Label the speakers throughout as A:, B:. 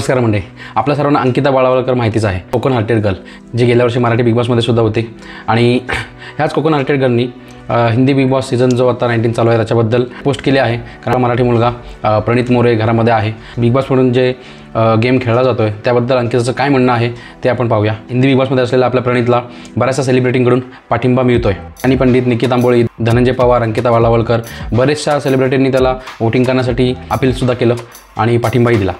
A: नमस्कार मंडळी, आपल्या सर्वांना अंकिता बाळावलकर माहितीच आहे. कोकण हार्टेड गर्ल जी गेल्या वर्षी मराठी बिग बॉसमध्ये सुद्धा होते आणि ह्याच कोकण हार्टेड गर्लनी हिंदी बिग बॉस सीझन जो आता 19 चालू आहे त्याच्याबद्दल पोस्ट केले आहे. कारण मराठी मुलगा प्रणित मोरे घरामध्ये आहे. बिग बॉस म्हणून जे गेम खेळला जातो आहे त्याबद्दल अंकिताचं काय म्हणणं आहे ते आपण पाहूया. हिंदी बिग बॉसमध्ये असलेल्या आपल्या प्रणितला बऱ्याचशा सेलिब्रिटींकडून पाठिंबा मिळतो आहे. आणि पंडित, निकिता आंबोळी, धनंजय पवार, अंकिता बाळावलकर बरेचशा सेलिब्रिटींनी त्याला वोटिंग करण्यासाठी अपीलसुद्धा केलं आणि पाठिंबाही दिला.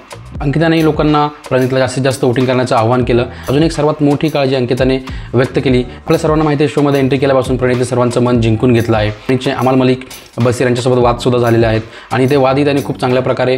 A: अंकिताने लोकांना प्रणितला जास्तीत जास्त वोटिंग करण्याचं आवाहन केलं. अजून एक सर्वात मोठी काळजी अंकिताने व्यक्त केली. आपल्या सर्वांना माहिती आहे, शोमध्ये एंट्री केल्यापासून प्रणितने सर्वांचं मन जिंकून घेतलं आहे. प्रणितचे अमाल मलिक, बसीर यांच्यासोबत वादसुद्धा झालेले आहेत आणि ते वादही त्यांनी खूप चांगल्या प्रकारे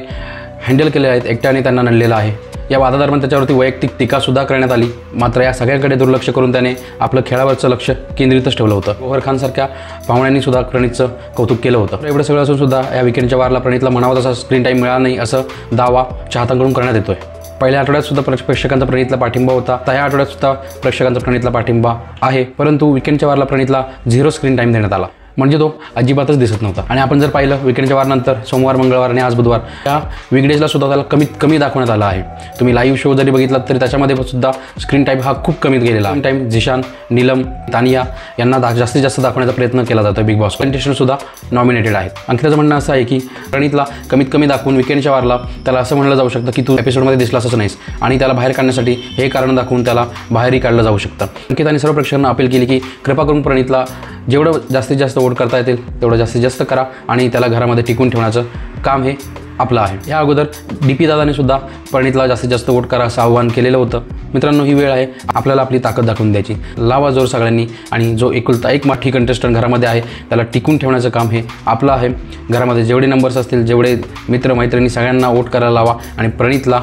A: हँडल केले आहेत. एकट्याने त्यांना नडलेलं आहे. या वादादरम्यान त्याच्यावरती वैयक्तिक टीकासुद्धा करण्यात आली. मात्र या सगळ्याकडे दुर्लक्ष करून त्याने आपलं खेळावरचं लक्ष केंद्रितच ठेवलं होतं. गौहर खानसारख्या पाहुण्यांनी सुद्धा प्रणितचं कौतुक केलं होतं. एवढं सगळं असून सुद्धा या विकेंडच्या वारला प्रणितला म्हणावा तसा स्क्रीन टाईम मिळाला नाही असं दावा चाहत्यांकडून करण्यात येतोय. पहिल्या आठवड्यात सुद्धा प्रेक्षकांचा प्रणितला पाठिंबा होता. ह्या आठवड्यात सुद्धा प्रेक्षकांचा प्रणितला पाठिंबा आहे. परंतु विकेंडच्या वारला प्रणितला 0 स्क्रीन टाईम देण्यात आला. म्हणजे तो अजिबातच दिसत नव्हता. आणि आपण जर पाहिलं विकेंडच्या वारनंतर सोमवार, मंगळवार आणि आज बुधवार या वीकडेजला सुद्धा त्याला कमीत कमी दाखवण्यात आला आहे. तुम्ही लाईव्ह शो जरी बघितलात तरी त्याच्यामध्ये सुद्धा स्क्रीन टाईम हा खूप कमीत गेलेला. स्क्रीन टाईम झिशान, नीलम, तानिया यांना जास्तीत जास्त दाखवण्याचा प्रयत्न केला जातो. बिग बॉस कंटेस्टंटसुद्धा नॉमिनेटेड आहेत. अंकिताचं म्हणणं असं आहे की प्रणितला कमीत कमी दाखवून विकेंडच्या वारला त्याला असं म्हणलं जाऊ शकतं की तू एपिसोडमध्ये दिसला असंच नाहीस आणि त्याला बाहेर काढण्यासाठी हे कारण दाखवून त्याला बाहेरही काढलं जाऊ शकतं. अंकिताने सर्व प्रेक्षकांना अपील केली की कृपा करून प्रणितला जेवढं जास्तीत जास्त वोट करता येतील तेवढं जास्तीत जास्त करा आणि त्याला घरामध्ये टिकून ठेवण्याचं काम हे आपलं आहे. या अगोदर DP दादाने सुद्धा प्रणितला जास्तीत जास्त वोट करा असं आव्हान केलेलं होतं. मित्रांनो, ही वेळ आहे आपल्याला आपली ताकद दाखवून द्यायची. लावा जोर सगळ्यांनी आणि जो एकुलता एक माठी कंटेस्टंट घरामध्ये आहे त्याला टिकून ठेवण्याचं काम हे आपलं आहे. घरामध्ये जेवढे नंबर्स असतील, जेवढे मित्र मैत्रिणी सगळ्यांना वोट करायला लावा आणि प्रणितला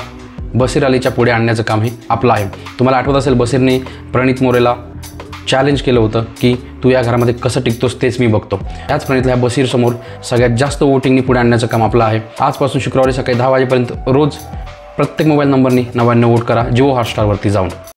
A: बसीर अलीच्या पुढे आणण्याचं काम हे आपलं आहे. तुम्हाला आठवत असेल, बसीरने प्रणित मोरेला चॅलेंज केलं होतं की तू या घरामध्ये कसं टिकतोस तेच मी बघतो. याच प्रणितला बसीरसमोर सगळ्यात जास्त वोटिंगनी पुढे आणण्याचं काम आपलं आहे. आजपासून शुक्रवारी सकाळी 10 वाजेपर्यंत रोज प्रत्येक मोबाईल नंबरनी 99 वोट करा जिओ हॉटस्टारवरती जाऊन.